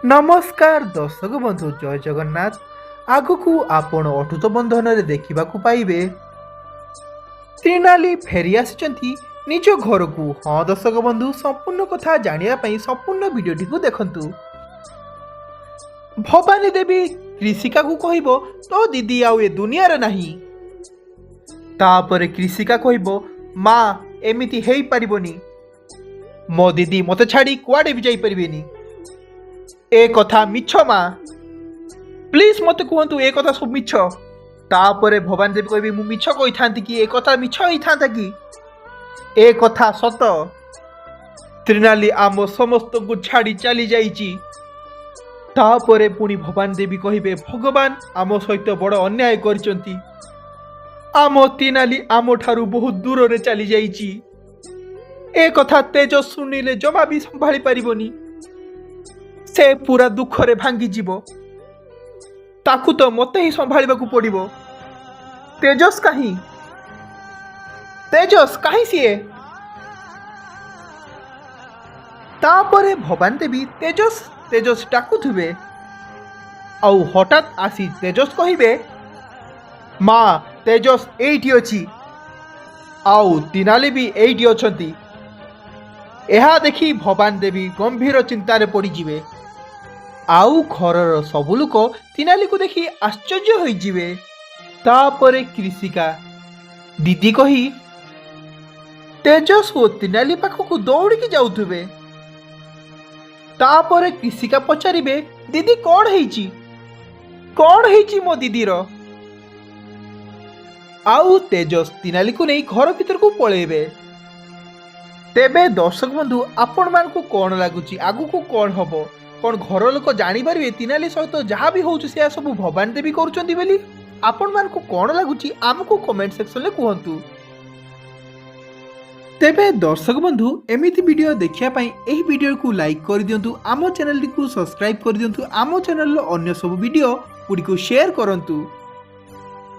नमस्कार दर्शक बंधु जय जगन्नाथ। आगकू आपण अटूट बंधन देखा पाइबे त्रिनाली फेरी आसी निज घर को। हाँ दर्शक बंधु संपूर्ण कथा जानापी संपूर्ण भिडटी को देखु। भवानी देवी कृषिका को कहब तो दीदी आउ ए दुनिया नहीं। तापर कृषिका कहब माँ एमिति हेई पारिबनी, मो दीदी मते छाड़ी कुआडे भी जाई परिबेनी। ए कथा मिछ माँ, प्लीज मते कहतु ए कथा सब मिछ। तापरे भवानी देवी कहबी मु मिछ कहि थांती कि ए कथा मिछ ही थांता कि ए कथा सत। त्रिनाली आम समस्त को छाड़ी चली जाइची। तापरे पुणी भवानी देवी कहिबे भगवान आम सहित बड़ अन्याय करिसंती। आम त्रिनाली आम ठारू बहुत दूर रे चली जाइची। ए कथा तेज सुनिले जमा भी संभाली पारिबनी। से पूरा दुख रे भांगी जीवो। ताकू तो मते ही संभालिबा को पड़िबो। तेजस कहीं, तेजस कहीं सीए। तापरे भवानी देवी तेजस तेजस डाकुथिबे। आउ हठात आसी तेजस कहिबे माँ तेजस एठी अछि, आउ तिनाली भी एठी अछंती। एहा देखी भवानी देवी गंभीर चिंतार पड़िजिबे। आउ घरर सबु लोक तिनाली को देखी आश्चर्य होई जिवे। तापरे कृषिका दीदी कही तेजस ओ तिनाली पाखक दौड़िकी जाउथुबे। तापरे कृषिका पचारिबे दीदी कौन हेइची, कौन हेइची मो दीदी रो। आउ तेजस तिनाली को नहीं घर भीतर को पळेबे। तेबे दर्शक बंधु आपण मानकु कौन लागुची, आगु को कौन हबो, कौन घर लोक जानी पारिबे तिनाली सहित जहाँ भी होउछ से सब भवानी देवी करूचंती बेली। आपण मानकु कौन लागुची आमको कमेंट सेक्शन ले कहंतु। तेबे दर्शक बंधु एमिति वीडियो देखिया पई एही वीडियो को लाइक कर दियंतु, आमो चैनल को सब्सक्राइब कर दियंतु, आमो चैनल रो अन्य सब वीडियो गुडी को शेयर करंतु।